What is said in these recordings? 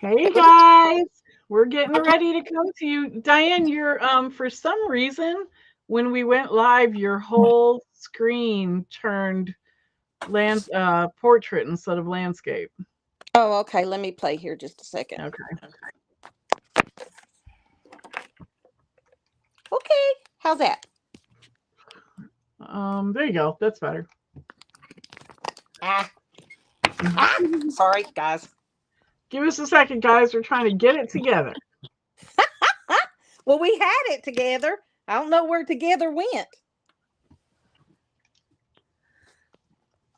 Hey guys, we're getting ready to come to you. Diane, you're for some reason when we went live, your whole screen turned portrait instead of landscape. Oh, okay. Let me play here just a second. Okay. Okay. How's that? There you go. That's better. Ah, sorry, guys. Give us a second, guys. We're trying to get it together. Well, we had it together. I don't know where together went.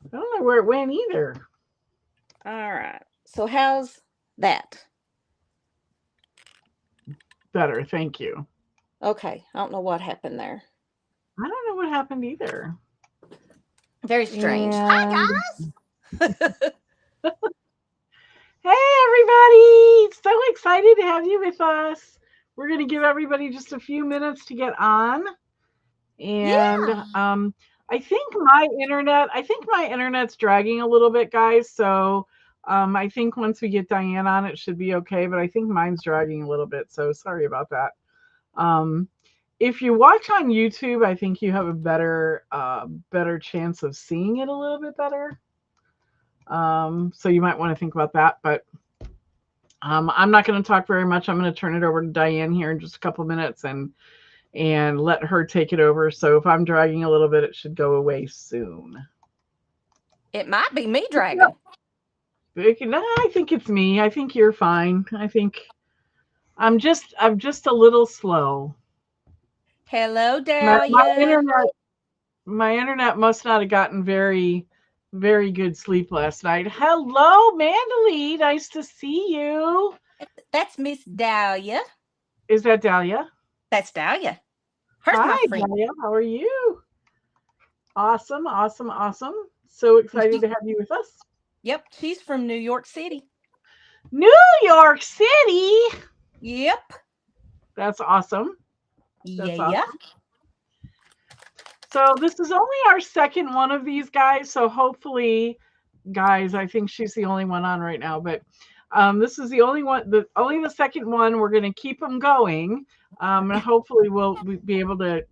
I don't know where it went either. All right. So, how's that? Better, thank you. Okay. I don't know what happened there. I don't know what happened either. Very strange. And Hi, guys. hey everybody! So excited to have you with us. We're going to give everybody just a few minutes to get on. And Yeah. I think my internet's dragging a little bit, guys. So I think once we get Diane on, it should be okay. But I think mine's dragging a little bit. So sorry about that. Um, if you watch on YouTube, I think you have a better chance of seeing it a little bit better. So you might want to think about that. But I'm not going to talk very much. I'm going to turn it over to Diane here in just a couple minutes and let her take it over. So if I'm dragging a little bit, it should go away soon. It might be me dragging. No, I think it's me. I think you're fine. I think I'm just a little slow. Hello, My Dahlia. internet must not have gotten very good sleep last night. Hello, Mandalee. Nice to see you. That's Miss Dahlia. Is that Dahlia? That's Dahlia. Her's Hi, my friend. Dahlia. How are you? Awesome, awesome, awesome. So excited to have you with us. Yep. She's from New York City. New York City. Yep. That's awesome. That's Yeah. awesome. So this is only our second one of these guys. So hopefully, guys, I think she's the only one on right now. But this is the only one. Only the second one. We're going to keep them going, and hopefully we'll be able to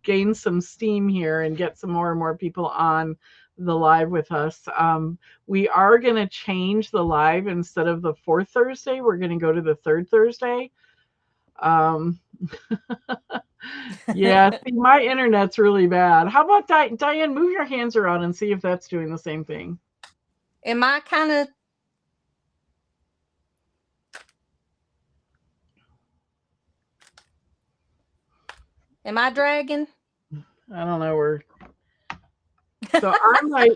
gain some steam here and get some more and more people on the live with us. We are going to change the live instead of the fourth Thursday. We're going to go to the third Thursday. Um, yeah, see, my internet's really bad. How about Diane? Move your hands around and see if that's doing the same thing. Am I kind of. Am I dragging? I don't know where. So I'm like,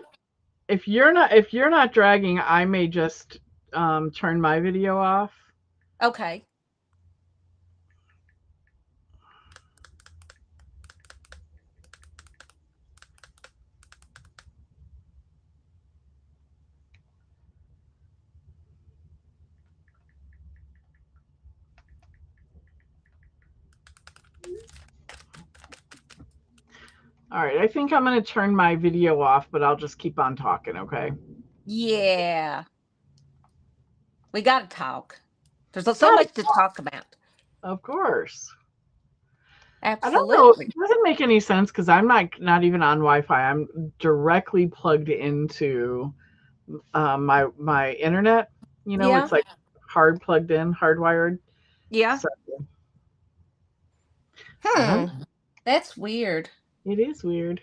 if you're not dragging, I may just turn my video off. Okay. All right, I think I'm going to turn my video off, but I'll just keep on talking, okay? Yeah. We got to talk. There's so Gotta much to talk about. Of course. I don't know. Absolutely. It doesn't make any sense because I'm not even on Wi-Fi. I'm directly plugged into my internet. Yeah. It's like hard plugged in, hardwired. Yeah. So I don't Hmm. know. That's weird. It is weird.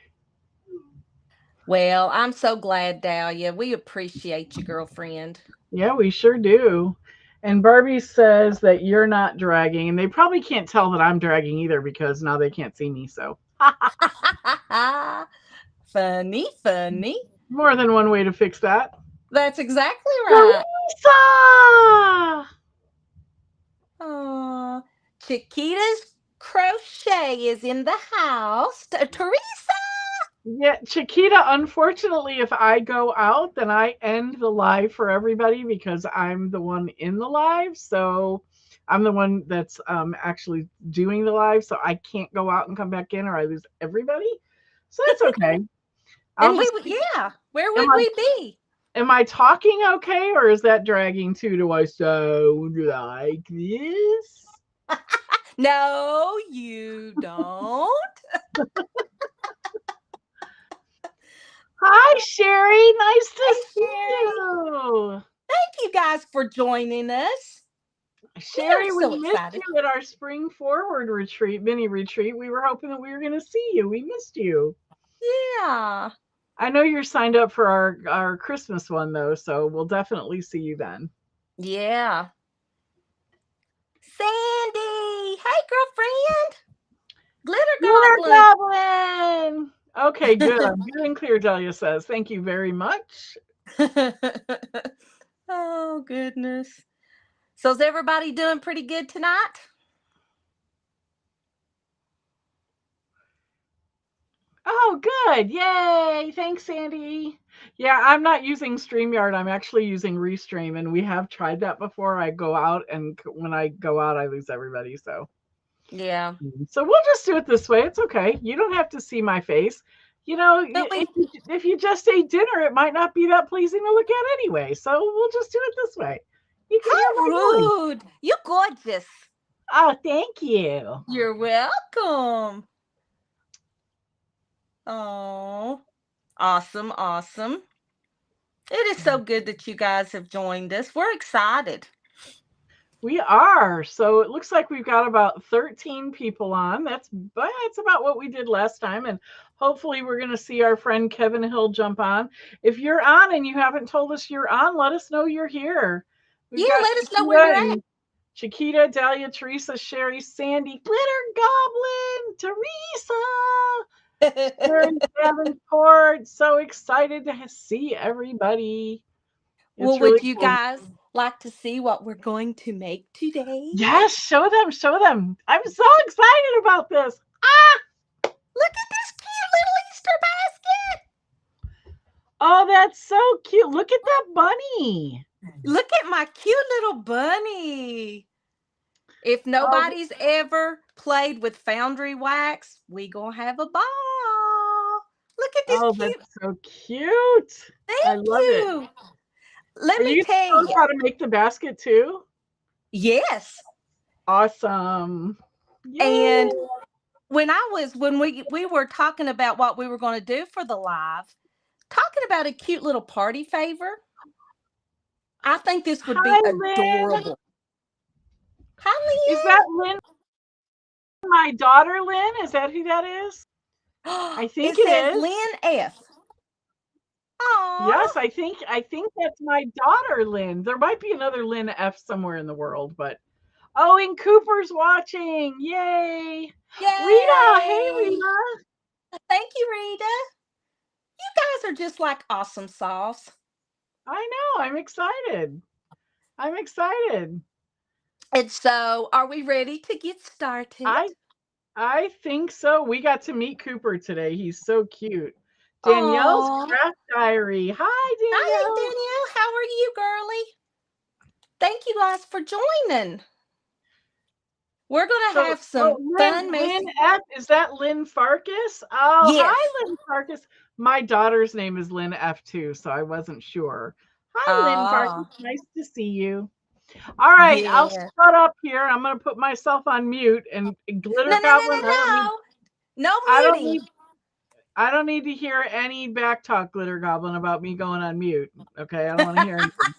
Well, I'm so glad, Dahlia. We appreciate you, girlfriend. Yeah, we sure do. And Barbie says that you're not dragging, and they probably can't tell that I'm dragging either because now they can't see me. So Funny, funny. more than one way to fix that. That's exactly right. Teresa! Aw. Chiquita's crochet is in the house. Teresa. Yeah, Chiquita, unfortunately, if I go out, then I end the live for everybody because I'm the one in the live. So I'm the one that's actually doing the live. So I can't go out and come back in or I lose everybody. So that's okay. I'll And we just would, keep, yeah. Where am would I, we be? Am I talking okay, or is that dragging too? Do I sound like this? No, you don't. Hi, Sherry. Nice to Hey, see Sherry. you. Thank you guys for joining us. We are Sherry, we so missed excited. you at our Spring Forward retreat, mini retreat. We were hoping that we were going to see you. We missed you. Yeah. I know you're signed up for our Christmas one, though, so we'll definitely see you then. Yeah. Sandy. Hey, girlfriend. Glitter Glitter Goblin. Goblin! Okay, good. I'm good and clear, Delia says. Thank you very much. Oh, goodness. So is everybody doing pretty good tonight? Oh, good. Yay. Thanks, Sandy. Yeah, I'm not using StreamYard. I'm actually using Restream, and we have tried that before. I go out, and when I go out, I lose everybody. Yeah. So we'll just do it this way. It's okay. You don't have to see my face. You know, But if you just ate dinner, it might not be that pleasing to look at anyway. So we'll just do it this way. You can hear how my voice. rude. You're gorgeous. Oh, thank you. You're welcome. Oh, awesome, awesome. It is so good that you guys have joined us. We're excited. We are. So it looks like we've got about 13 people on. That's about what we did last time. And hopefully we're going to see our friend Kevin Hill jump on. If you're on and you haven't told us you're on, let us know you're here. We've Yeah, got let us know where you're at. Chiquita, Dahlia, Teresa, Sherry, Sandy, Glitter Goblin, Teresa, Sharon Davenport. So excited to see everybody. Well, It's would really you cool. guys like to see what we're going to make today? Yes, show them, show them. I'm so excited about this. Look at this cute little Easter basket. Oh, that's so cute. Look at that bunny. Look at my cute little bunny. If Oh, nobody's ever played with foundry wax, we gonna have a ball. Look at this oh, cute. that's so cute. I Thank love it. you. Let Are me you tell showing you. how to make the basket too? Yes. Awesome. And Yay. when we were talking about what we were going to do for the live, talking about a cute little party favor, I think this would be Hi, Lynn. adorable. Hi, Is Lynn. that Lynn? My daughter, Lynn? Is that who that is? I think It it says is. Lynn F. Aw. Yes, I think that's my daughter, Lynn. There might be another Lynn F somewhere in the world, but oh, and Cooper's watching. Yay. Rita, hey Yay. Rita. Thank you, Rita. You guys are just like awesome sauce. I know. I'm excited. I'm excited. And so, are we ready to get started? I think so. We got to meet Cooper today. He's so cute. Danielle's Aw. craft diary. Hi, Hi, Danielle. Danielle. How are you, girlie? Thank you guys for joining. We're going to have some fun, Lynn messy. F. Is that Lynn Farkas? Oh, Yes. hi, Lynn Farkas. My daughter's name is Lynn F too, so I wasn't sure. Hi, Lynn Farkas. Nice to see you. All right, I'll Yeah. shut up here. I'm gonna put myself on mute. And Glitter No, no, no, Goblin, no, no. No I don't muting. need I don't need to hear any back talk, Glitter Goblin, about me going on mute. Okay, I don't want to hear anything.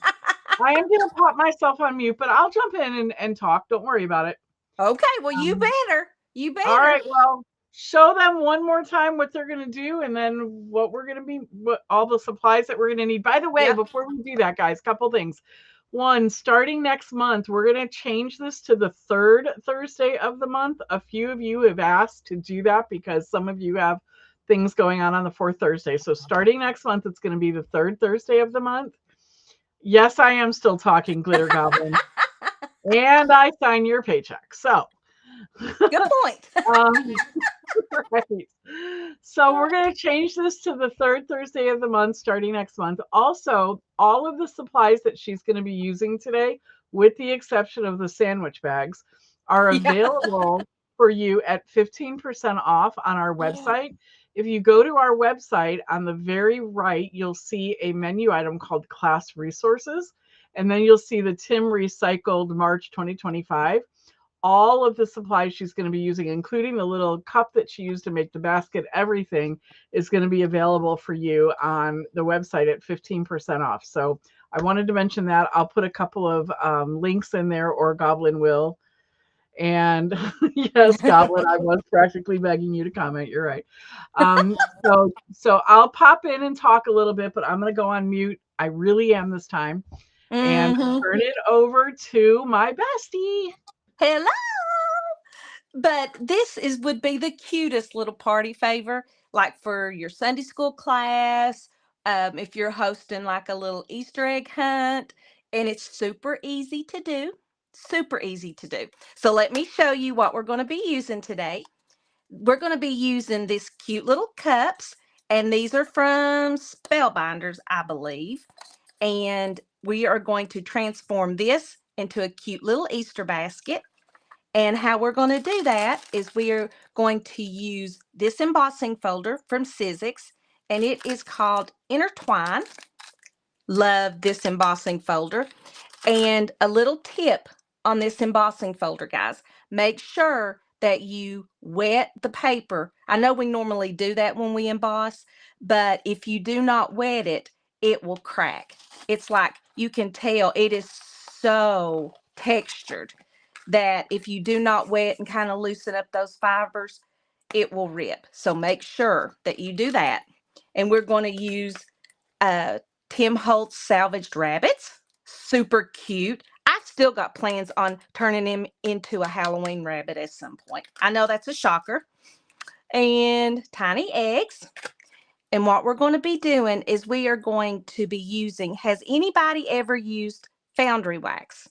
I am gonna put myself on mute, but I'll jump in and talk. Don't worry about it. Okay, well, you better. You better. All right, well, show them one more time what they're gonna do, and then what all the supplies that we're gonna need. By the way, Yep. before we do that, guys, couple things. One, starting next month, we're going to change this to the third Thursday of the month. A few of you have asked to do that because some of you have things going on the fourth Thursday. So starting next month, it's going to be the third Thursday of the month. Yes, I am still talking, Glitter Goblin. And I sign your paycheck. So good point. Right. So we're going to change this to the third Thursday of the month starting next month. Also, all of the supplies that she's going to be using today, with the exception of the sandwich bags, are available for you at 15% off on our website. If you go to our website, on the very right, you'll see a menu item called Class Resources, and then you'll see the Tim Recycled March 2025. All of the supplies she's going to be using, including the little cup that she used to make the basket, everything is going to be available for you on the website at 15% off. So I wanted to mention that. I'll put a couple of links in there, or Goblin will. And yes, Goblin, I was practically begging you to comment. You're right. So I'll pop in and talk a little bit, but I'm going to go on mute. I really am this time, and Mhm. turn it over to my bestie. Hello. But this would be the cutest little party favor, like for your Sunday school class, if you're hosting like a little Easter egg hunt, and it's super easy to do. Super easy to do. So let me show you what we're going to be using today. We're going to be using these cute little cups, and these are from Spellbinders, I believe. And we are going to transform this into a cute little Easter basket. And how we're going to do that is we are going to use this embossing folder from Sizzix, and it is called Intertwine. Love this embossing folder. And a little tip on this embossing folder, guys. Make sure that you wet the paper. I know we normally do that when we emboss, but if you do not wet it, it will crack. It's like you can tell it is so textured that if you do not wet and kind of loosen up those fibers, it will rip. So make sure that you do that. And we're going to use Tim Holtz Salvaged Rabbits. Super cute. I've still got plans on turning him into a Halloween rabbit at some point. I know that's a shocker. And tiny eggs. And what we're going to be doing is we are going to be using, has anybody ever used Foundry Wax?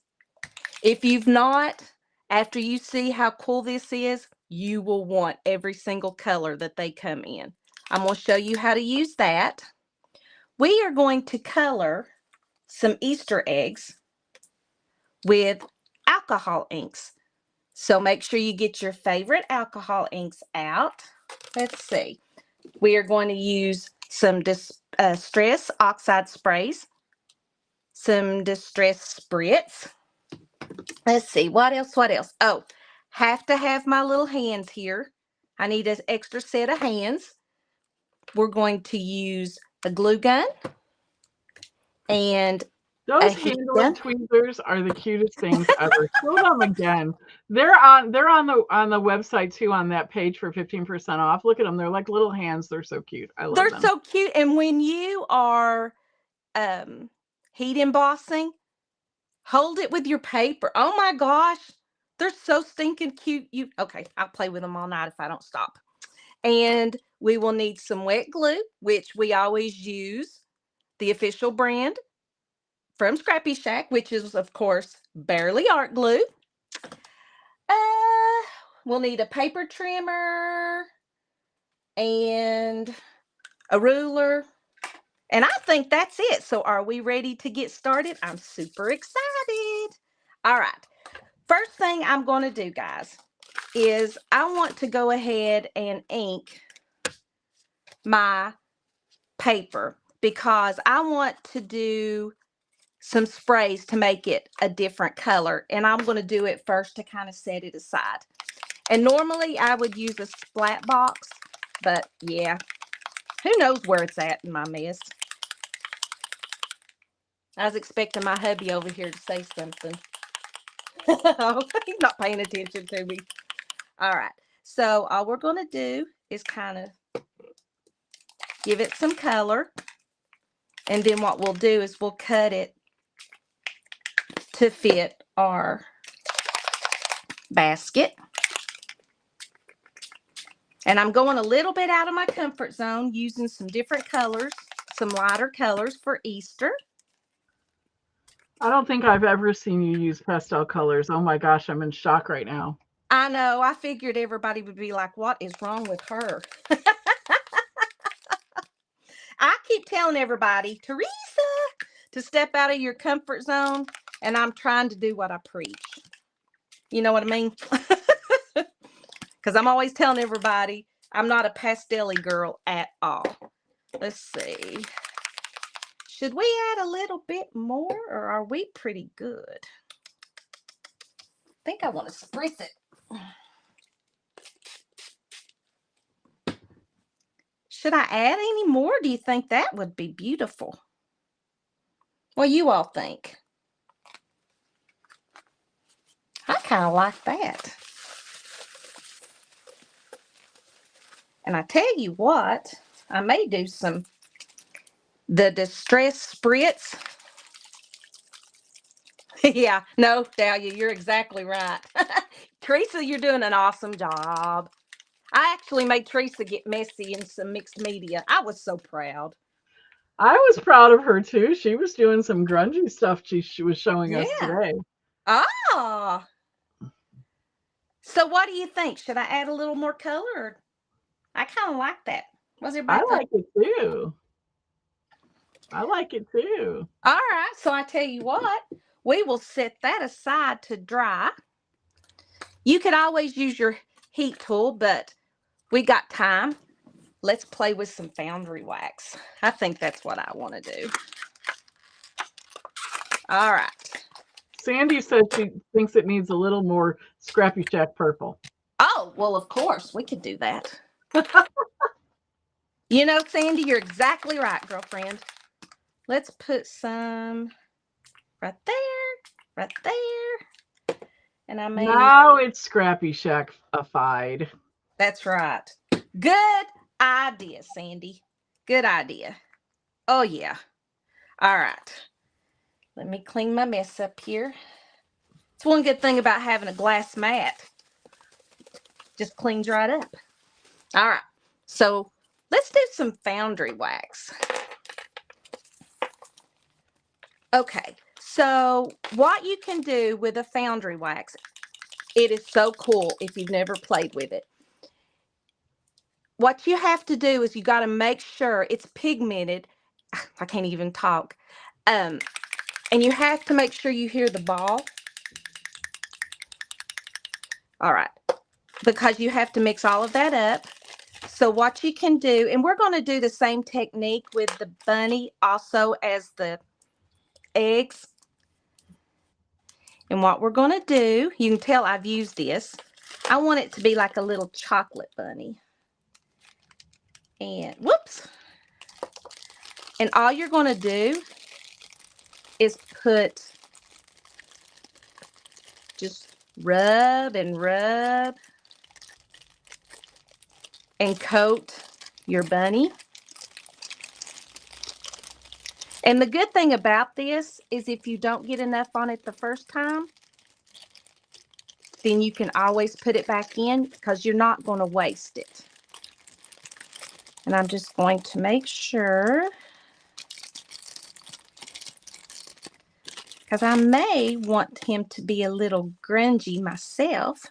If you've not, after you see how cool this is, you will want every single color that they come in. I'm going to show you how to use that. We are going to color some Easter eggs with alcohol inks. So make sure you get your favorite alcohol inks out. Let's see. We are going to use some Distress Oxide sprays, some Distress Spritz. Let's see, what else? Oh, have to have my little hands here. I need an extra set of hands. We're going to use a glue gun and a Those heat handle gun. tweezers are the cutest things ever. Show them again. They're on the website too, on that page for 15% off. Look at them. They're like little hands. They're so cute. I love They're them. so cute. And when you are heat embossing, hold it with your paper. Oh my gosh. They're so stinking cute. Okay, I'll play with them all night if I don't stop. And we will need some wet glue, which we always use the official brand from Scrappy Shack, which is, of course, Barely Art Glue. We'll need a paper trimmer and a ruler. And I think that's it. So are we ready to get started? I'm super excited. All right. First thing I'm going to do, guys, is I want to go ahead and ink my paper because I want to do some sprays to make it a different color. And I'm going to do it first to kind of set it aside. And normally I would use a splat box, but yeah, who knows where it's at in my mess. I was expecting my hubby over here to say something. He's not paying attention to me. All right. So all we're going to do is kind of give it some color. And then what we'll do is we'll cut it to fit our basket. And I'm going a little bit out of my comfort zone using some different colors, some lighter colors for Easter. I don't think I've ever seen you use pastel colors. Oh my gosh, I'm in shock right now. I know. I figured everybody would be like, what is wrong with her? I keep telling everybody, Teresa, to step out of your comfort zone, and I'm trying to do what I preach. You know what I mean? Because I'm always telling everybody I'm not a pastel-y girl at all. Let's see. Should we add a little bit more, or are we pretty good? I think I want to spritz it. Should I add any more? Do you think that would be beautiful? What do you all think? I kind of like that. And I tell you what, I may do the Distress Spritz. Yeah, no, Dahlia, you're exactly right. Teresa, you're doing an awesome job. I actually made Teresa get messy in some mixed media. I was so proud. I was proud of her too. She was doing some grungy stuff she was showing us Yeah. today. Ah. So what do you think? Should I add a little more color? I kind of like that. What's everybody I think? like it too. I like it too. All right. So I tell you what, we will set that aside to dry. You could always use your heat tool, but we got time. Let's play with some foundry wax. I think that's what I want to do. All right. Sandy says she thinks it needs a little more Scrappy Shack purple. Oh, well, of course, we could do that. You know, Sandy, you're exactly right, girlfriend. Let's put some right there. And I may... Now it's Scrappy Shack-ified. That's right. Good idea, Sandy. Good idea. Oh, yeah. All right. Let me clean my mess up here. It's one good thing about having a glass mat. Just cleans right up. All right. So let's do some foundry wax. Okay. So what you can do with a foundry wax, it is so cool if you've never played with it. What you have to do is you got to make sure it's pigmented. I can't even talk. And you have to make sure you hear the ball. All right. Because you have to mix all of that up. So what you can do, and we're going to do the same technique with the bunny also as the eggs. And what we're going to do, you can tell I've used this. I want it to be like a little chocolate bunny. And whoops. And all you're going to do is just rub and coat your bunny. And the good thing about this is if you don't get enough on it the first time, then you can always put it back in because you're not going to waste it. And I'm just going to make sure, because I may want him to be a little grungy myself.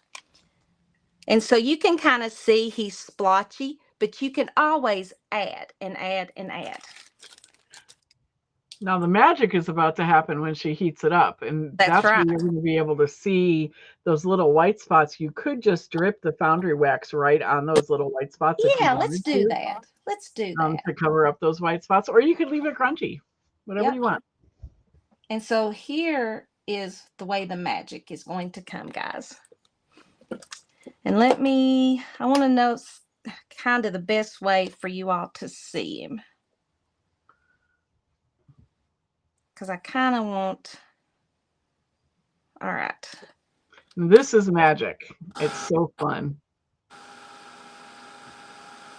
And so you can kind of see he's splotchy, but you can always add and add and add. Now the magic is about to happen when she heats it up, and That's right. when you're going to be able to see those little white spots. You could just drip the foundry wax right on those little white spots. Yeah, let's do that. Let's do that. To cover up those white spots, or you could leave it crunchy, whatever you want. And so here is the way the magic is going to come, guys. And I want to know kind of the best way for you all to see him. Because I kind of want, all right. This is magic. It's so fun.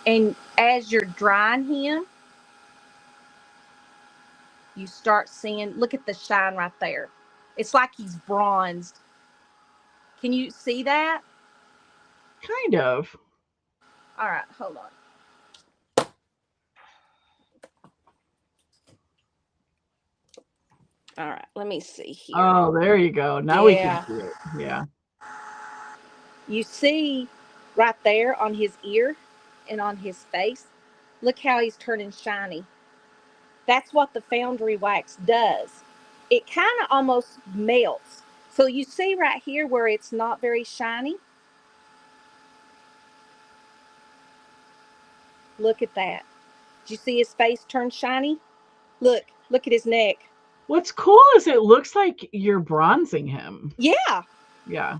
And as you're drying him, you start seeing, look at the shine right there. It's like he's bronzed. Can you see that? Kind of. All right, hold on. All right, let me see here. Oh, there you go. Now we can see it. Yeah. You see right there on his ear and on his face, look how he's turning shiny. That's what the foundry wax does. It kind of almost melts. So you see right here where it's not very shiny? Look at that. Did you see his face turn shiny? Look at his neck. What's cool is it looks like you're bronzing him. Yeah. Yeah.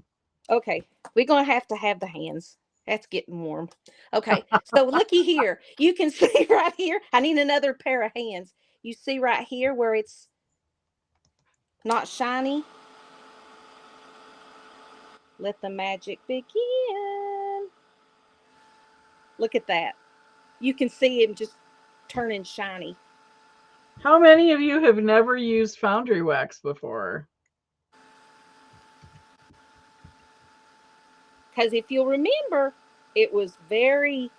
Okay. We're going to have the hands. That's getting warm. Okay. So looky here. You can see right here. I need another pair of hands. You see right here where it's not shiny? Let the magic begin. Look at that. You can see him just turning shiny. How many of you have never used Foundry Wax before? Because if you'll remember, it was very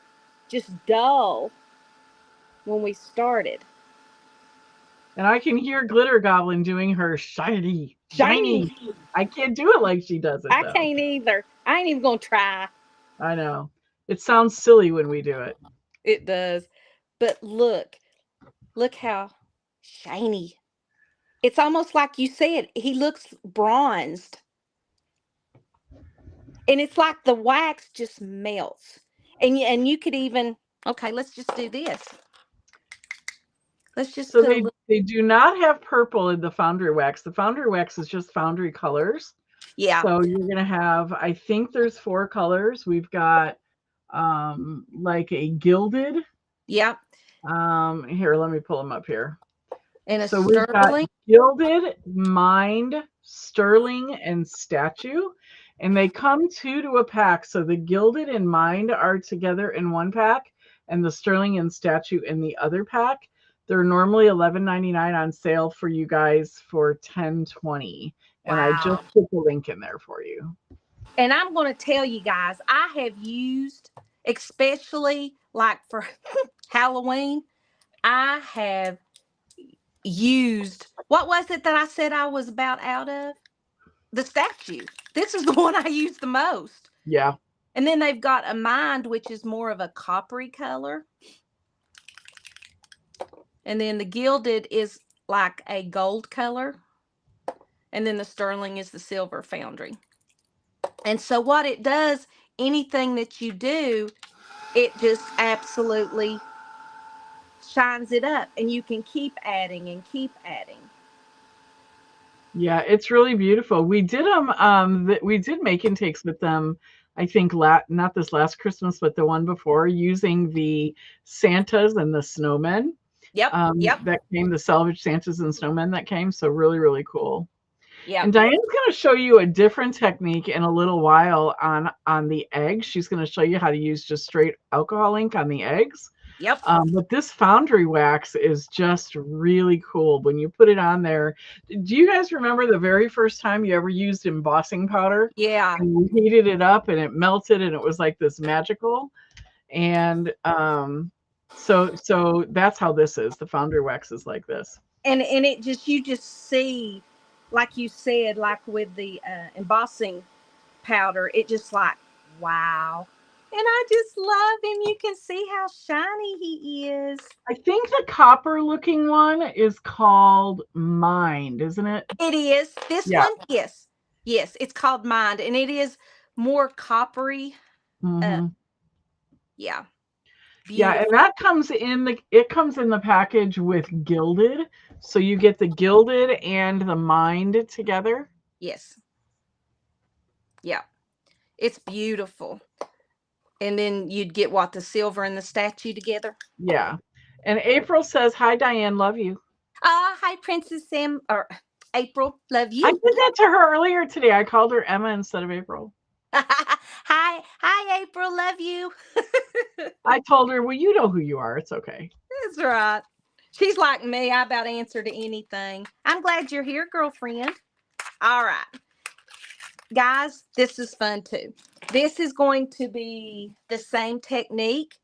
just dull when we started. And I can hear Glitter Goblin doing her shiny. I can't do it like she does it, I though. can't either. I ain't even going to try. I know. It sounds silly when we do it. It does. But look how shiny. It's almost like you said, he looks bronzed. And it's like the wax just melts. And you could even, okay, let's just do this. Let's just so put a little. They do not have purple in the Foundry Wax. The Foundry Wax is just Foundry colors. Yeah. So you're going to have, I think there's 4 colors. We've got like a gilded. Yep. Here, let me pull them up here. And a so sterling. We've got gilded, mind, sterling, and statue. And they come 2 to a pack. So the gilded and mind are together in one pack, and the sterling and statue in the other pack. They're normally $11.99 on sale for you guys for $10.20. And I just put the link in there for you. And I'm going to tell you guys, I have used, especially like for Halloween, I have used, what was it that I said I was about out of? The statue. This is the one I use the most. Yeah. And then they've got a mind, which is more of a coppery color. And then the gilded is like a gold color. And then the sterling is the silver foundry. And so what it does, anything that you do, it just absolutely shines it up. And you can keep adding and keep adding. Yeah, it's really beautiful. We did them. We did make intakes with them. I think not this last Christmas, but the one before, using the Santas and the snowmen. Yep. That came, the salvage Santas and snowmen that came. So really, really cool. Yeah. And Diane's going to show you a different technique in a little while on the eggs. She's going to show you how to use just straight alcohol ink on the eggs. Yep. But this Foundry Wax is just really cool when you put it on there. Do you guys remember the very first time you ever used embossing powder? Yeah. And you heated it up and it melted and it was like this magical. And so that's how this is. The Foundry Wax is like this. And it just, you just see, like you said, like with the embossing powder, it just like, wow. And I just love him. You can see how shiny he is. I think the copper looking one is called Mind, isn't it? It is. This one, yes. Yes, it's called Mind. And it is more coppery. Mm-hmm. Yeah. Beautiful. Yeah, and that comes in the package with gilded. So you get the gilded and the mind together. Yes. Yeah. It's beautiful. And then you'd get what, the silver and the statue together? Yeah. And April says, "Hi, Diane, love you." Hi, Princess Sam, or April, love you. I did that to her earlier today. I called her Emma instead of April. Hi, April, love you. I told her, well, you know who you are. It's okay. That's right. She's like me. I about answer to anything. I'm glad you're here, girlfriend. All right. Guys, this is fun too. This is going to be the same technique.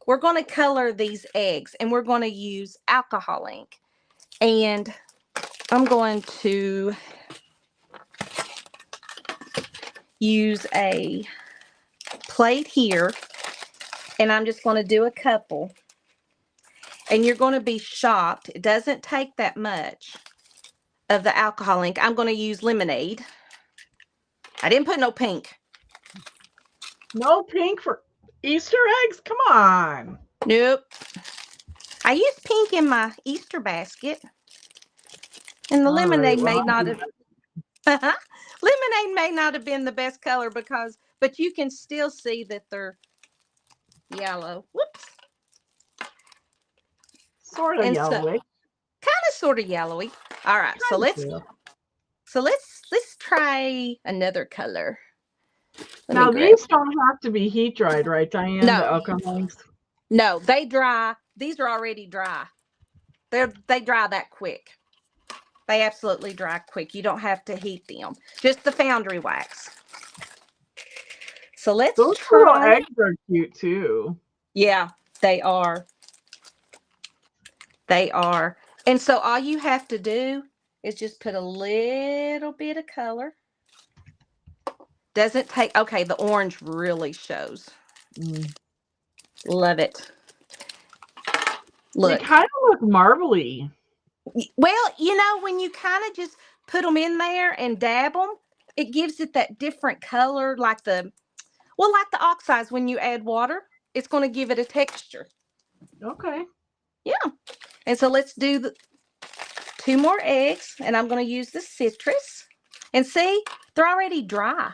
We're going to color these eggs and we're going to use alcohol ink. And I'm going to use a plate here. And I'm just going to do a couple. And you're going to be shocked. It doesn't take that much of the alcohol ink. I'm going to use lemonade. I didn't put no pink. No pink for Easter eggs? Come on. Nope. I used pink in my Easter basket. And the All right. lemonade Well, may not have lemonade may not have been the best color but you can still see that they're yellow. Whoops. sort of And so yellowy. kind of sort of yellowy. All right. So let's try another color. Now these don't have to be heat dried, right, Diane? No. The alcoholics. No, they dry. These are already dry. They dry that quick. They absolutely dry quick. You don't have to heat them. Just the foundry wax. So let's Those try. little eggs are cute too. Yeah, they are. They are. And so all you have to do is just put a little bit of color. Doesn't take, okay, the orange really shows. Love it. Look. They kind of look marbly. Well, you know, when you kind of just put them in there and dab them, it gives it that different color, like the oxides when you add water, it's going to give it a texture. Okay. Yeah. And so let's do the 2 more eggs, and I'm going to use the citrus. And see, they're already dry.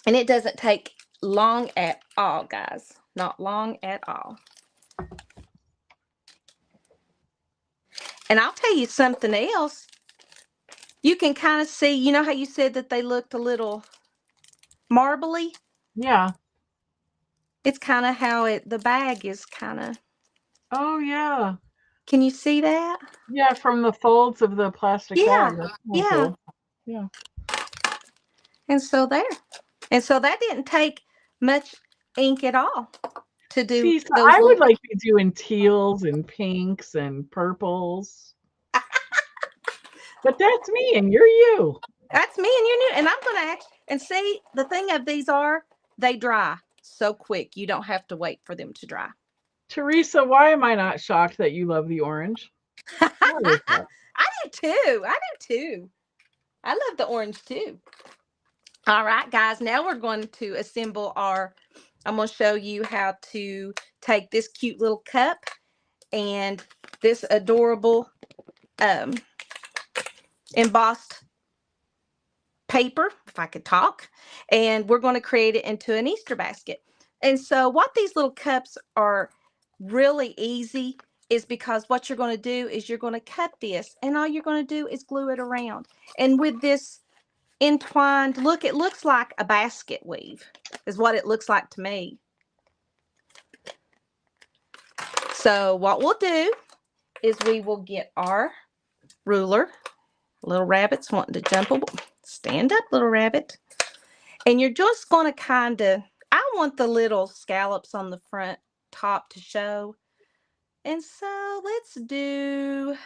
And it doesn't take long at all, guys. Not long at all. And I'll tell you something else. You can kind of see, you know how you said that they looked a little marbly? Yeah. It's kind of how the bag is kind of. Oh, yeah. Can you see that? Yeah, from the folds of the plastic bag. Yeah. Cool. Yeah. And so there. And so that didn't take much ink at all to do. See, so I would like to be doing teals and pinks and purples. But that's me and you're you. That's me and you're new. And I'm going to and see, the thing of these are, they dry so quick. You don't have to wait for them to dry. Teresa, why am I not shocked that you love the orange? I do too. I do too. I love the orange too. All right, guys. Now we're going to assemble I'm going to show you how to take this cute little cup and this adorable embossed paper, if I could talk, and we're going to create it into an Easter basket. And so what these little cups are really easy is because what you're going to do is you're going to cut this, and all you're going to do is glue it around. And with this entwined, look, it looks like a basket weave is what it looks like to me. So what we'll do is we will get our ruler. Little rabbit's wanting to jump. Stand up, little rabbit. And you're just going to kind of, I want the little scallops on the front top to show. And so let's do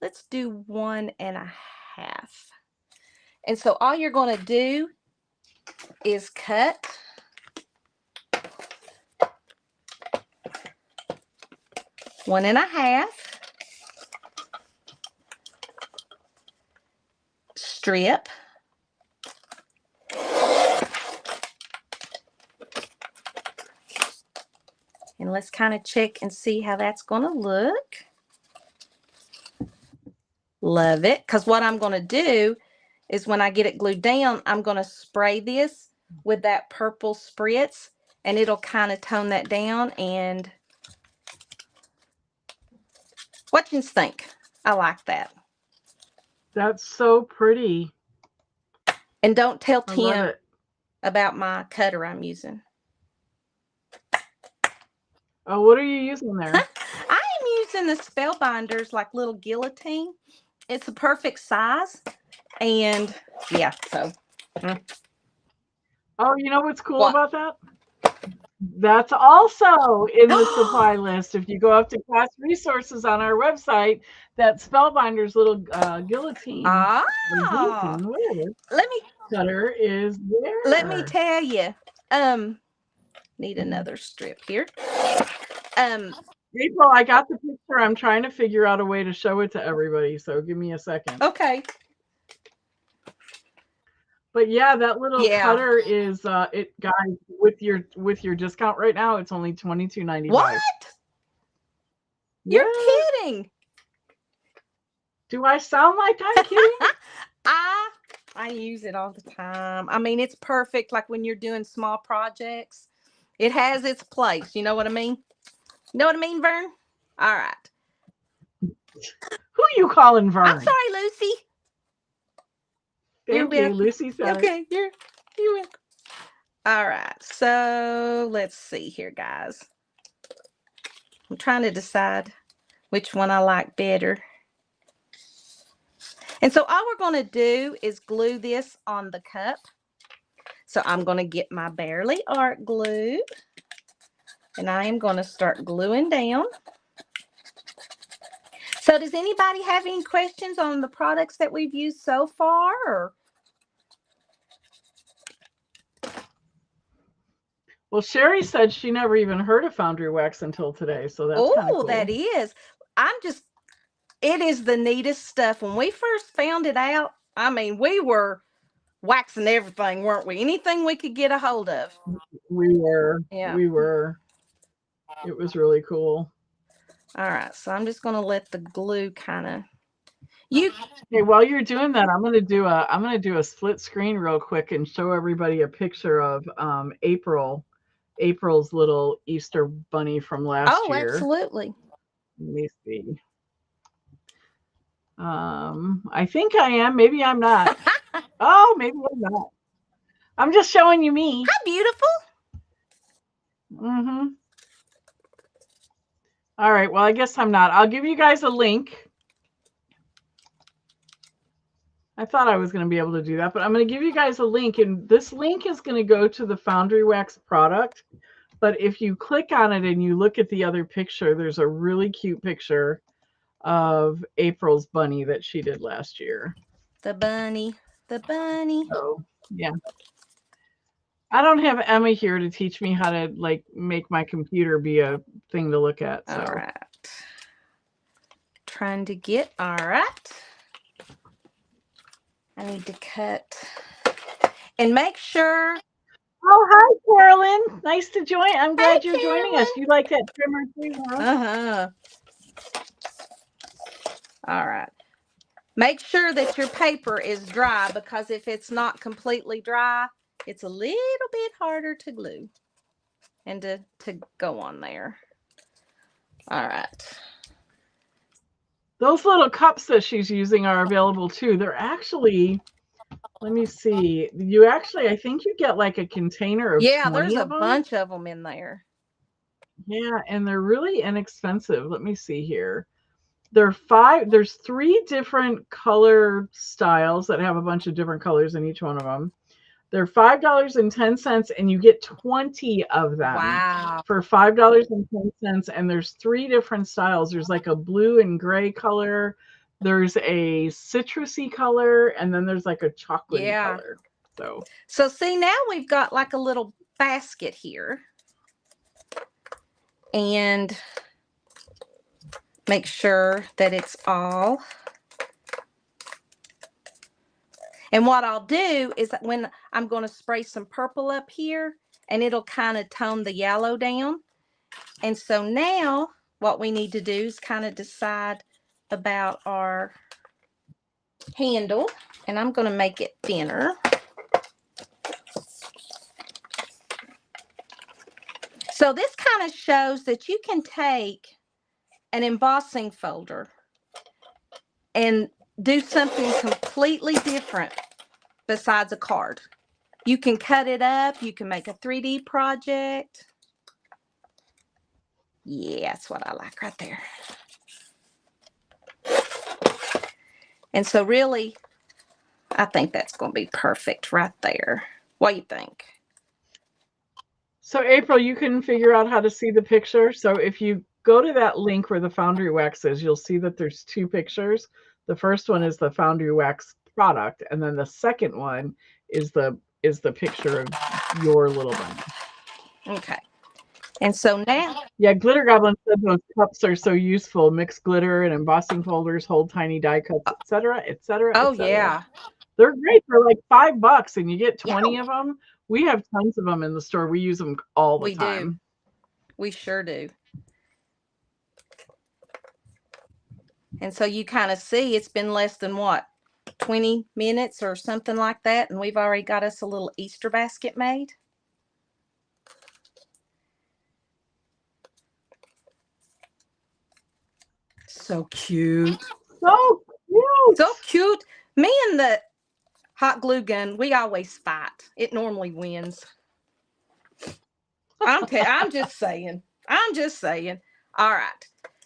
1.5. And so all you're going to do is cut 1.5 strip. And let's kind of check and see how that's going to look. Love it. Because what I'm going to do is when I get it glued down, I'm going to spray this with that purple spritz, and it'll kind of tone that down. And what do you think? I like that. That's so pretty. And don't tell Tim about my cutter I'm using. Oh, what are you using there? I am using the Spellbinders, like little guillotine. It's a perfect size. And yeah, so. Oh, you know what's cool about that? That's also in the supply list. If you go up to class resources on our website, that Spellbinders little guillotine. Cutter is there. Let me tell you. Need another strip here. April, I got the picture. I'm trying to figure out a way to show it to everybody. So give me a second. Okay. But yeah, that little Yeah. cutter is it guys with your discount right now, it's only $22.95. What? Yeah. You're kidding. Do I sound like I'm kidding? I use it all the time. I mean, it's perfect like when you're doing small projects. It has its place. You know what I mean? You know what I mean, Vern? All right. Who you calling I'm Vern? sorry, Lucy. Thank you. Lucy said okay, you're welcome. All right. So let's see here, guys. I'm trying to decide which one I like better. And so all we're going to do is glue this on the cup. So I'm going to get my Bearly Art glue. And I am going to start gluing down. So does anybody have any questions on the products that we've used so far? Or? Well, Sherry said she never even heard of Foundry Wax until today, so that's kind of cool. That is. It is the neatest stuff. When we first found it out, I mean, we were waxing everything, weren't we? Anything we could get a hold of. We were. Yeah. We were. It was really cool. All right, so I'm just going to let the glue kind of. Okay, while you're doing that, I'm gonna do a split screen real quick and show everybody a picture of April's little Easter bunny from last year. Oh, absolutely. Let me see. I think I am. Maybe I'm not. Oh, maybe I'm not. I'm just showing you me. How beautiful. Mm-hmm. All right. Well, I guess I'm not. I'll give you guys a link. I thought I was going to be able to do that, but I'm going to give you guys a link, and this link is going to go to the Foundry Wax product. But if you click on it and you look at the other picture, there's a really cute picture of April's bunny that she did last year. The bunny. Oh, yeah. I don't have Emma here to teach me how to like make my computer be a thing to look at. So. All right. Trying to get, all right. I need to cut and make sure. Oh, hi, Carolyn. Nice to join. I'm glad you're joining us. You like that trimmer too, huh? Uh-huh. All right. Make sure that your paper is dry, because if it's not completely dry, it's a little bit harder to glue and to go on there. All right. Those little cups that she's using are available too. They're actually, let me see. You actually, I think you get like a container of 20 there's a of them. bunch of them in there. Yeah, and they're really inexpensive. Let me see here. There's 3 different color styles that have a bunch of different colors in each one of them. They're $5.10, and you get 20 of them. Wow. For $5.10, and there's 3 different styles. There's like a blue and gray color, there's a citrusy color, and then there's like a chocolatey color. So see, now we've got like a little basket here. And make sure that it's all. And what I'll do is that when I'm going to spray some purple up here, and it'll kind of tone the yellow down. And so now what we need to do is kind of decide about our handle. And I'm going to make it thinner. So this kind of shows that you can take an embossing folder and do something completely different besides a card. You can cut it up. You can make a 3D project. Yeah, that's what I like right there. And so really, I think that's going to be perfect right there. What do you think? So April, you can figure out how to see the picture. So if you go to that link where the Foundry Wax is, you'll see that there's 2 pictures. The first one is the Foundry Wax product, and then the second one is the picture of your little bunny. Okay. And so now, yeah, Glitter Goblin said those cups are so useful. Mix glitter and embossing folders, hold tiny die cuts, etc., etc. Oh, yeah. They're great. They're like $5 and you get 20 Yeah, of them. We have tons of them in the store. We use them all the we do. time. We sure do. And so you kind of see it's been less than what, 20 minutes or something like that. And we've already got us a little Easter basket made. So cute. So cute. So cute. Me and the hot glue gun, we always fight. It normally wins. I'm just saying. I'm just saying. All right.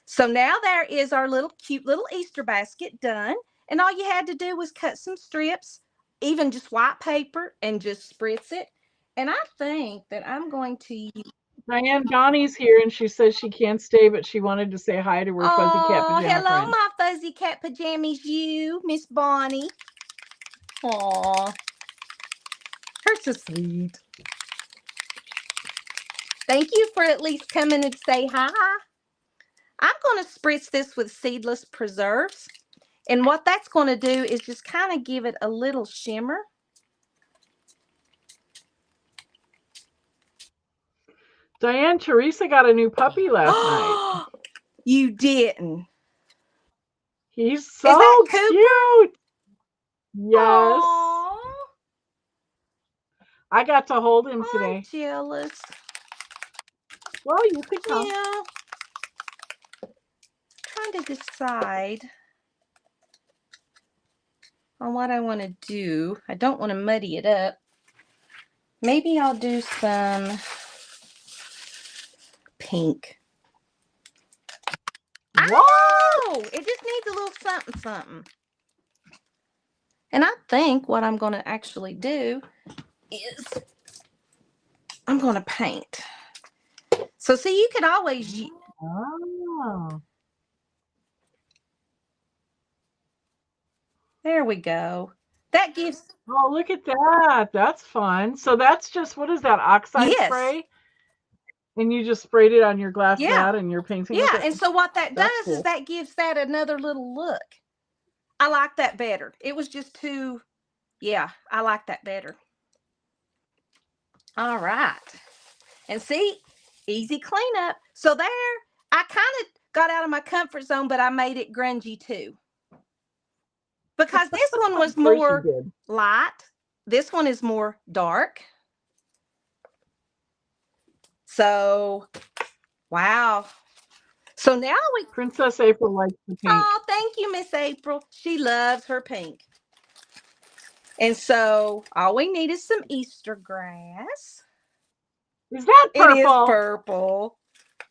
So now there is our little cute little Easter basket done. And all you had to do was cut some strips, even just white paper, and just spritz it. And I think that I'm going to use. Diane Donnie's here and she says she can't stay, but she wanted to say hi to her fuzzy cat Oh, pajama hello, friend. my fuzzy cat pajamas, you, Miss Bonnie. Aw, her so sweet. Thank you for at least coming and say hi. I'm going to spritz this with seedless preserves. And what that's going to do is just kind of give it a little shimmer. Diane, Teresa got a new puppy last night. You didn't. He's Is so that Cooper? cute. Yes. Aww. I got to hold him I'm today. jealous. Well, you could come. Yeah. Trying to decide on what I want to do. I don't want to muddy it up. Maybe I'll do some pink. What? Oh, it just needs a little something, something. And I think what I'm going to actually do is I'm going to paint. So see, you could always. Oh. There we go. That gives. Oh, look at that. That's fun. So that's just, what is that, oxide Yes. spray? And you just sprayed it on your glass mat and you're painting with Yeah, it? and so what that That's does cool. is that gives that another little look. I like that better. It was just too, yeah, I like that better. All right. And see, easy cleanup. So there, I kind of got out of my comfort zone, but I made it grungy too. Because this one was Of course you more did. light. This one is more dark. So, wow. So now we. Princess April likes the pink. Oh, thank you, Miss April. She loves her pink. And so all we need is some Easter grass. Is that purple? It is purple.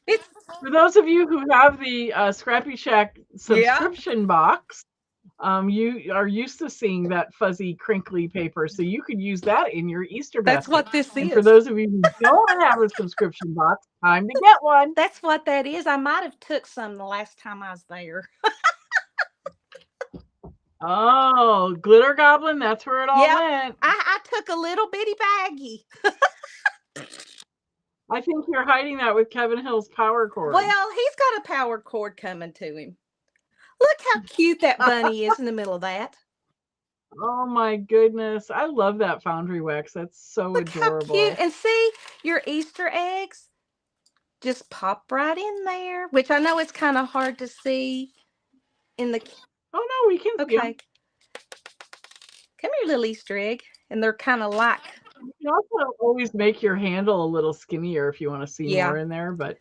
It's for those of you who have the Scrappy Shack subscription box. You are used to seeing that fuzzy, crinkly paper, so you could use that in your Easter basket. That's what this and is. for those of you who don't have a subscription box, time to get one. That's what that is. I might have took some the last time I was there. Oh, Glitter Goblin, that's where it all went. I took a little bitty baggie. I think you're hiding that with Kevin Hill's power cord. Well, he's got a power cord coming to him. Look how cute that bunny is in the middle of that. Oh my goodness. I love that foundry wax. That's so adorable. Look how cute. And see, your Easter eggs just pop right in there, which I know it's kind of hard to see in the. Oh no, we can see them. Come here, little Easter egg. And they're kind of like. You can also always make your handle a little skinnier if you want to see more in there, but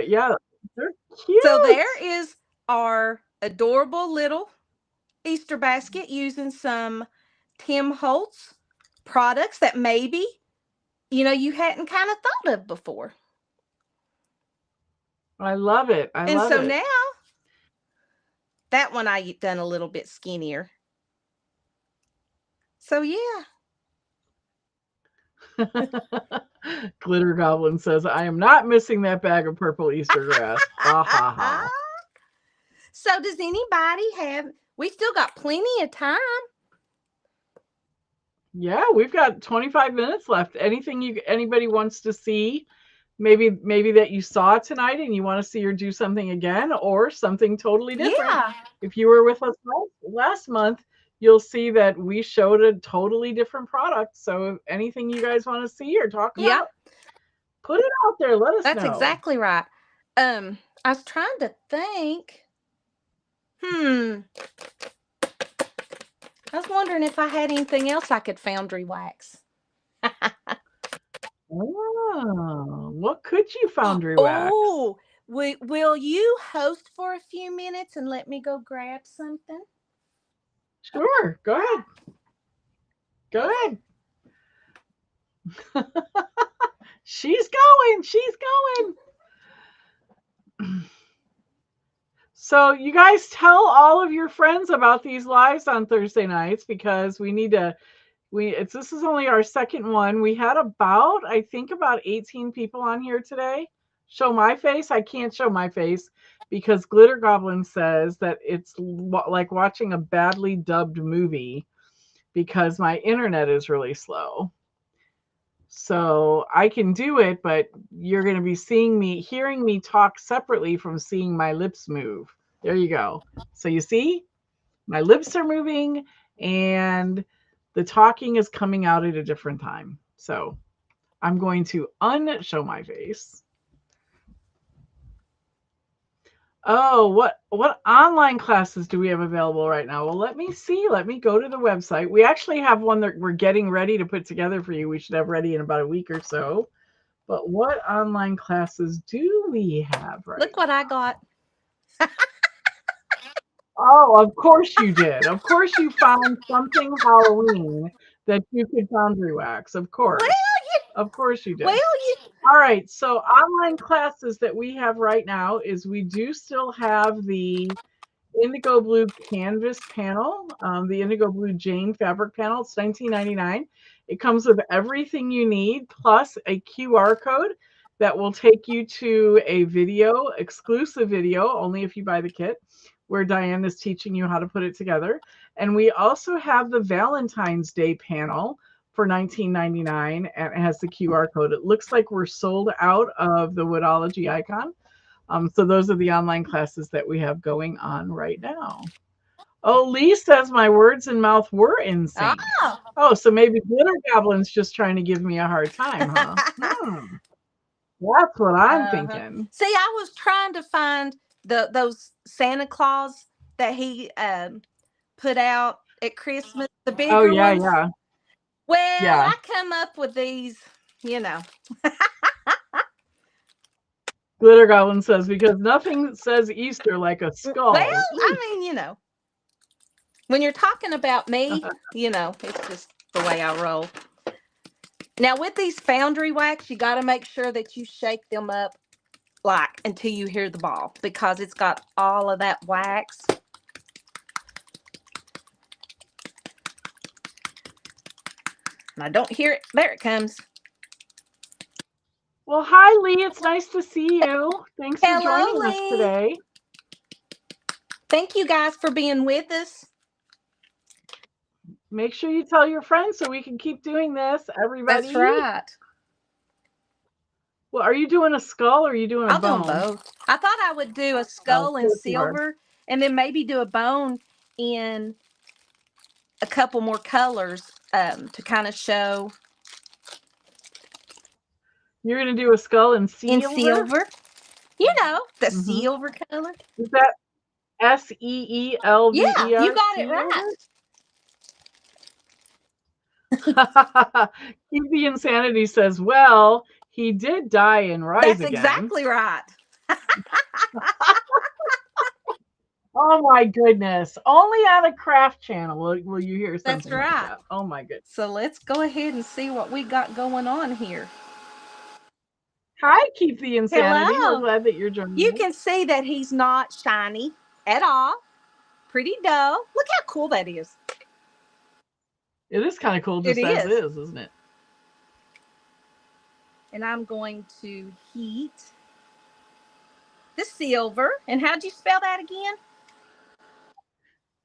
yeah, they're cute. So there is our adorable little Easter basket using some Tim Holtz products that maybe you hadn't kind of thought of before. I love it. And so now that one I done a little bit skinnier. So yeah. Glitter Goblin says, I am not missing that bag of purple Easter grass. Ha ha ha. So does anybody have, we still got plenty of time. Yeah, we've got 25 minutes left. Anything anybody wants to see, maybe that you saw tonight and you want to see her do something again or something totally different. Yeah. If you were with us last month, you'll see that we showed a totally different product. So if anything you guys want to see or talk Yeah, about, put it out there. Let us that's know. exactly right. I was trying to think. I was wondering if I had anything else I could foundry wax. Oh, what could you foundry wax? Oh, will you host for a few minutes and let me go grab something? Sure, go ahead. Go ahead. She's going. She's going. So you guys tell all of your friends about these lives on Thursday nights, because we need to this is only our second one. We had about 18 people on here today. Show my face. I can't show my face because Glitter Goblin says that it's like watching a badly dubbed movie because my internet is really slow. So I can do it, but you're going to be hearing me talk separately from seeing my lips move. There you go. So you see, my lips are moving and the talking is coming out at a different time. So I'm going to unshow my face. Oh, what online classes do we have available right now? Well, let me see. Let me go to the website. We actually have one that we're getting ready to put together for you. We should have ready in about a week or so. But what online classes do we have right Look what I got. Oh, of course you did. Of course you found something Halloween that you could foundry wax. Of course. Of course you did. All right. So online classes that we have right now is we do still have the Indigo Blue Canvas panel, the Indigo Blue Jane fabric panel. It's $19.99. It comes with everything you need plus a QR code that will take you to a video, exclusive video, only if you buy the kit, where Diane is teaching you how to put it together. And we also have the Valentine's Day panel for $19.99, and it has the QR code. It looks like we're sold out of the Woodology icon. So those are the online classes that we have going on right now. Oh, Lee says my words and mouth were in sync. Oh, so maybe Glitter Goblin's just trying to give me a hard time, huh? That's what I'm thinking. See, I was trying to find those Santa Claus that he put out at Christmas, the bigger ones. Yeah. Well, yeah. I come up with these, you know. Glitter Goblin says, because nothing says Easter like a skull. Well, I mean, you know, when you're talking about me, you know, it's just the way I roll. Now, with these foundry wax, you got to make sure that you shake them up like until you hear the ball, because it's got all of that wax. I don't hear it. There it comes. Well, hi, Lee. It's nice to see you. Thanks for joining us today. Thank you guys for being with us. Make sure you tell your friends so we can keep doing this, everybody. That's right. Well, are you doing a skull or are you doing a bone? I'll do both. I thought I would do a skull in silver and then maybe do a bone in a couple more colors to kind of show. You're going to do a skull in silver? In silver. You know, the silver color. Is that SEELVER? Yeah, you got it right. Keep the Insanity says, well, he did die and rise again. That's exactly right. Oh my goodness. Only on a craft channel will you hear something. That's right. Like that. Oh my goodness. So let's go ahead and see what we got going on here. Hi, Keep the Insanity. Hello. We're glad that you're joining You us. can see that he's not shiny at all. Pretty dull. Look how cool that is. It is kind of cool just as it is, isn't it? And I'm going to heat the silver. And how'd you spell that again?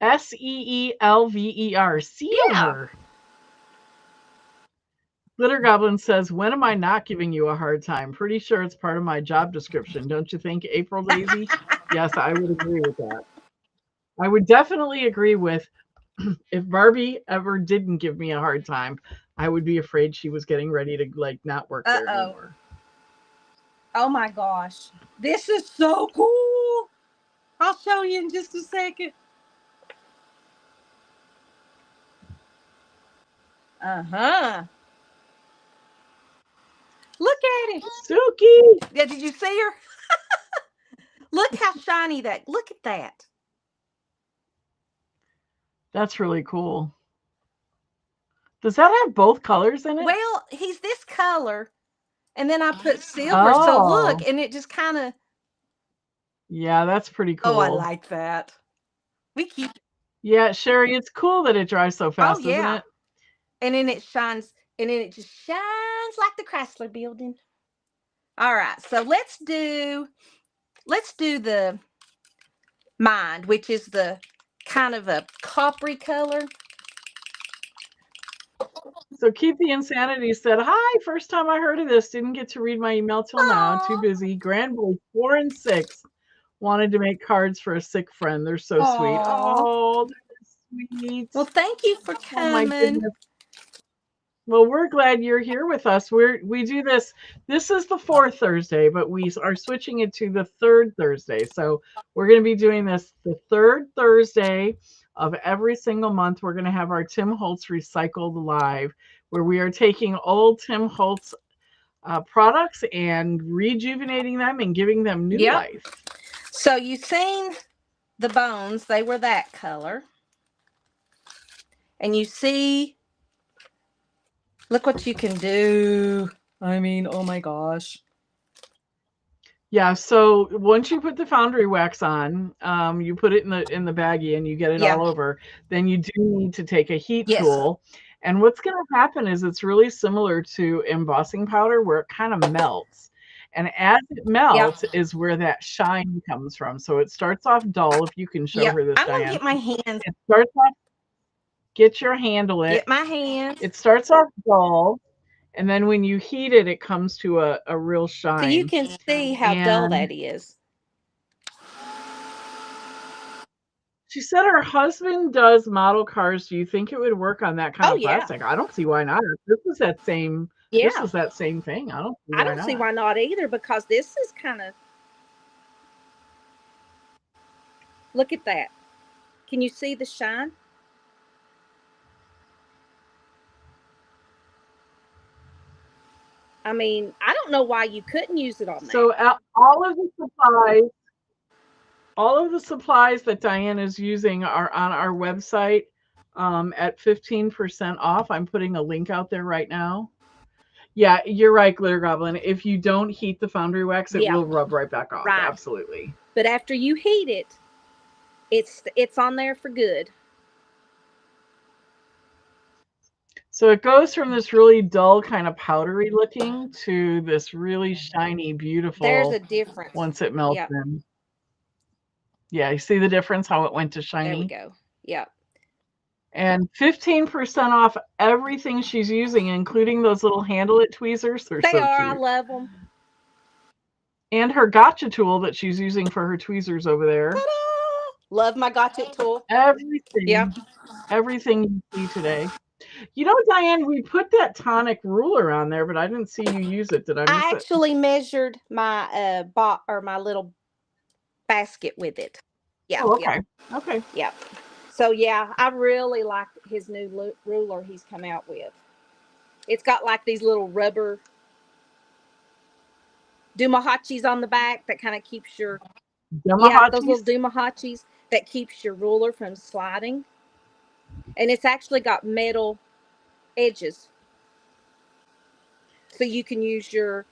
SEELVER. Silver. Yeah. Glitter Goblin says, when am I not giving you a hard time? Pretty sure it's part of my job description. Don't you think, April Daisy? Yes, I would agree with that. I would definitely agree with if Barbie ever didn't give me a hard time, I would be afraid she was getting ready to like not work there Uh-oh. anymore. Oh my gosh. This is so cool. I'll show you in just a second. Uh-huh. Look at him. Suki! Yeah, did you see her? Look how shiny that. Look at that. That's really cool. Does that have both colors in it? Well, he's this color, and then I put silver. So look, and it just kind of. Yeah, that's pretty cool. Oh, I like that. We keep. Yeah, Sherry, it's cool that it dries so fast, isn't it? And then it shines, and then it just shines like the Chrysler Building. All right, so let's do the Mind, which is the kind of a coppery color. So Keep the Insanity said, hi, first time I heard of this. Didn't get to read my email till now. Too busy. Grandboys 4 and 6 wanted to make cards for a sick friend. They're so sweet. Oh, they're sweet. Well, thank you for coming. Oh, my goodness. Well, we're glad you're here with us. We do this. This is the fourth Thursday, but we are switching it to the third Thursday. So we're going to be doing this the third Thursday of every single month. We're going to have our Tim Holtz Recycled Live, where we are taking old Tim Holtz products and rejuvenating them and giving them new life. So you've seen the bones. They were that color. And you see, look what you can do. I mean, oh my gosh. Yeah, so once you put the foundry wax on, you put it in the baggie and you get it all over, then you do need to take a heat tool. And what's going to happen is it's really similar to embossing powder where it kind of melts. And as it melts is where that shine comes from. So it starts off dull. If you can show her this, I'm Diane. going to get my hands. It starts off, get your handle it. Get my hands. It starts off dull. And then when you heat it, it comes to a real shine. So you can see how dull that is. She said her husband does model cars. Do you think it would work on that kind of plastic? I don't see why not. This is that same. This is that same thing. I don't see why not either, because this is kind of. Look at that. Can you see the shine? I mean, I don't know why you couldn't use it on that. So all of the supplies that Diane is using are on our website at 15% off. I'm putting a link out there right now. Yeah, you're right, Glitter Goblin. If you don't heat the foundry wax, it will rub right back off. Right. Absolutely. But after you heat it, it's on there for good. So it goes from this really dull, kind of powdery looking to this really shiny, beautiful. There's a difference. Once it melts in. Yeah, you see the difference, how it went to shiny? There we go. Yep. And 15% off everything she's using, including those little handle it tweezers. They so are. Cute. I love them. And her gotcha tool that she's using for her tweezers over there. Ta-da! Love my gotcha tool. Everything. Yeah. Everything you see today. You know, Diane, we put that tonic ruler on there, but I didn't see you use it. Did I miss it? I actually measured my my little basket with it. Yeah. Oh, okay. Yeah. Okay. Yeah. So yeah, I really like his new ruler he's come out with. It's got like these little rubber Dumahachis on the back that kind of keeps your those little Dumahachis that keeps your ruler from sliding. And it's actually got metal edges. So you can use your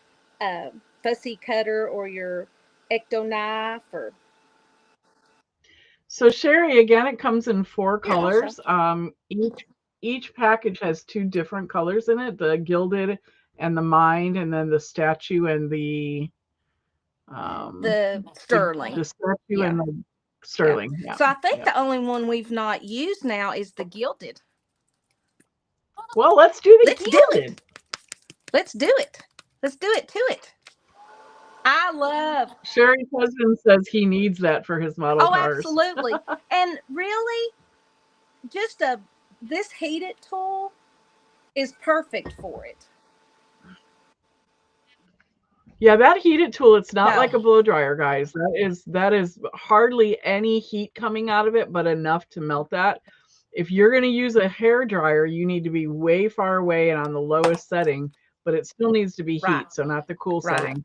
fussy cutter or your ecto knife or. So Sherry, again, it comes in 4 colors. Each package has 2 different colors in it, the Gilded and the Mind, and then the Statue and the Sterling. The Statue and the Sterling. Yeah. So I think the only one we've not used now is the Gilded. Well, let's do the Gilded. Let's do it. Let's do it to it. I love. Sherry's husband says he needs that for his model cars. Oh, absolutely. And really, just this heated tool is perfect for it. Yeah, that heated tool, it's not No. like a blow dryer, guys. That is hardly any heat coming out of it, but enough to melt that. If you're going to use a hair dryer, you need to be way far away and on the lowest setting, but it still needs to be Right. heat, so not the cool Right. setting.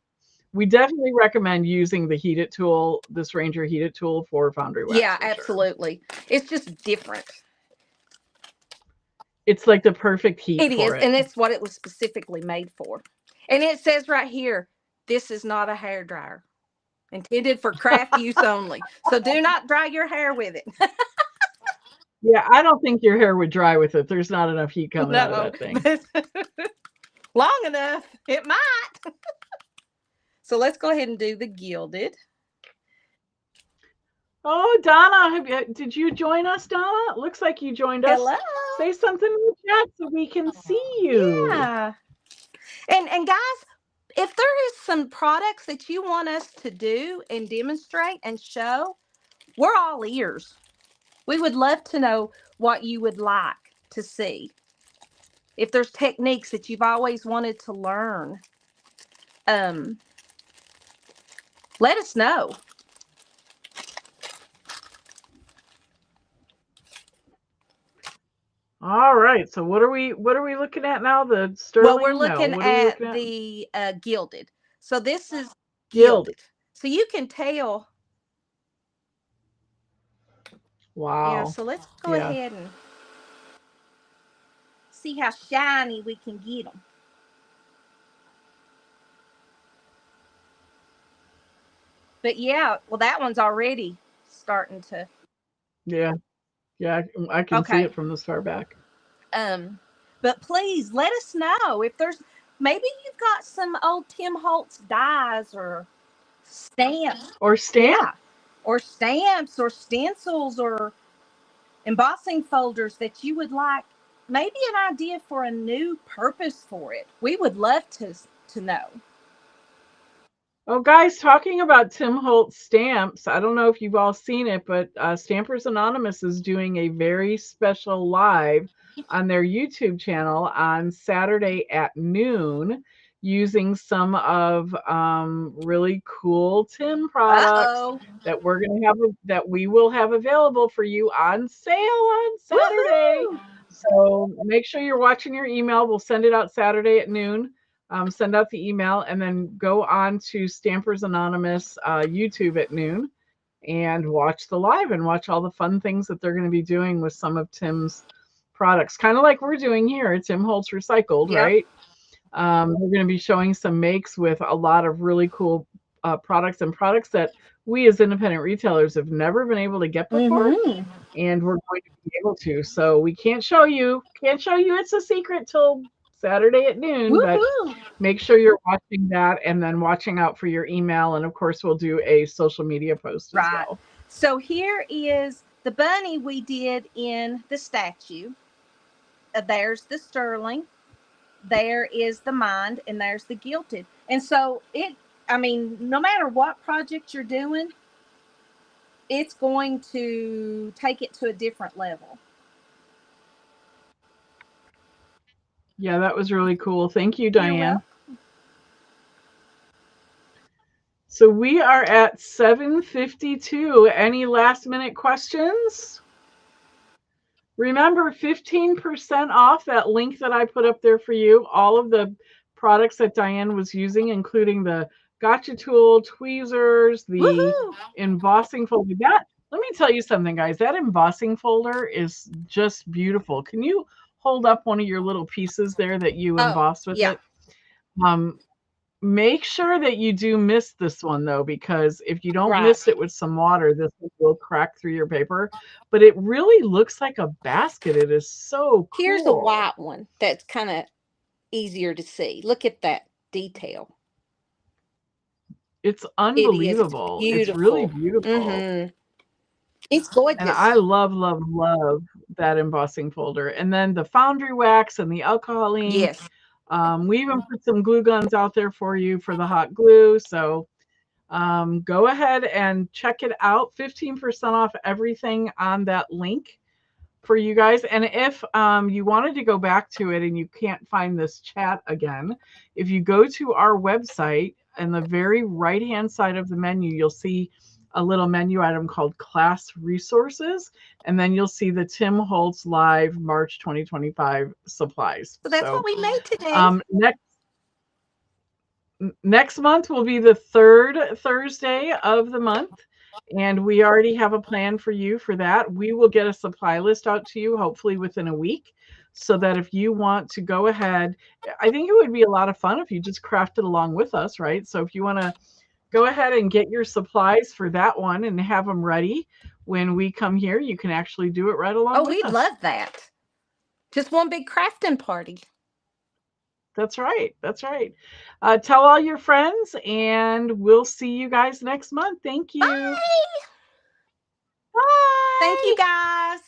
We definitely recommend using the heated tool, this Ranger heated tool for foundry wax. Yeah, for sure. absolutely. It's just different. It's like the perfect heat It for is, it. and it's what it was specifically made for. And it says right here, this is not a hair dryer. Intended for craft use only. So do not dry your hair with it. Yeah, I don't think your hair would dry with it. There's not enough heat coming out of No, that thing. but long enough, it might. So let's go ahead and do the gilded. Oh, Donna, did you join us, Donna? It looks like you joined us. Hello. Say something in the chat so we can see you. Yeah. And guys, if there is some products that you want us to do and demonstrate and show, we're all ears. We would love to know what you would like to see. If there's techniques that you've always wanted to learn, let us know. All right. So what are we looking at now? The sterling? Well, we're looking at the gilded. So this is gilded. So you can tell. Wow. Yeah, so let's go ahead and see how shiny we can get them. But yeah, well, that one's already starting to. Yeah. Yeah, I can see it from this far back. But please let us know if there's, maybe you've got some old Tim Holtz dies or stamps. Or stamps. Yeah. Or stamps or stencils or embossing folders that you would like, maybe an idea for a new purpose for it. We would love to know. Oh, guys, talking about Tim Holtz stamps, I don't know if you've all seen it, but Stampers Anonymous is doing a very special live on their YouTube channel on Saturday at noon using some of really cool Tim products that we're going to have, that we will have available for you on sale on Saturday. Woo-hoo! So make sure you're watching your email. We'll send it out Saturday at noon. Send out the email and then go on to Stampers Anonymous YouTube at noon and watch the live and watch all the fun things that they're going to be doing with some of Tim's products. Kind of like we're doing here at Tim Holtz Recycled, right? We're going to be showing some makes with a lot of really cool products and products that we as independent retailers have never been able to get before. And we're going to be able to. So we can't show you. It's a secret till Saturday at noon. Woo-hoo! But make sure you're watching that and then watching out for your email. And of course, we'll do a social media post as well. So here is the bunny we did in the statue. There's the sterling. There is the mind, and there's the gilded. And so no matter what project you're doing, it's going to take it to a different level. Yeah, that was really cool. Thank you, Diane. So we are at 7:52. Any last minute questions? Remember, 15% off that link that I put up there for you. All of the products that Diane was using, including the gotcha tool, tweezers, the embossing folder. Let me tell you something, guys. That embossing folder is just beautiful. Can you hold up one of your little pieces there that you embossed with it? Make sure that you do mist this one, though, because if you don't mist it with some water, this will crack through your paper. But it really looks like a basket. It is so cool. Here's a white one that's kind of easier to see. Look at that detail. It's unbelievable. It's really beautiful. It's gorgeous. And I love, love, love that embossing folder. And then the foundry wax and the alcohol ink. Yes. We even put some glue guns out there for you for the hot glue. So go ahead and check it out. 15% off everything on that link. for you guys. And if you wanted to go back to it and you can't find this chat again, if you go to our website, in the very right hand side of the menu, you'll see a little menu item called class resources. And then you'll see the Tim Holtz Live March 2025 supplies. So that's what So we made today. Next month will be the third Thursday of the month. And we already have a plan for you for that. We will get a supply list out to you, hopefully within a week, so that if you want to go ahead, I think it would be a lot of fun if you just crafted along with us, right? So if you want to go ahead and get your supplies for that one and have them ready when we come here, you can actually do it right along with we'd us. love that. Just one big crafting party. That's right. That's right. Tell all your friends, and we'll see you guys next month. Thank you. Bye. Bye. Thank you, guys.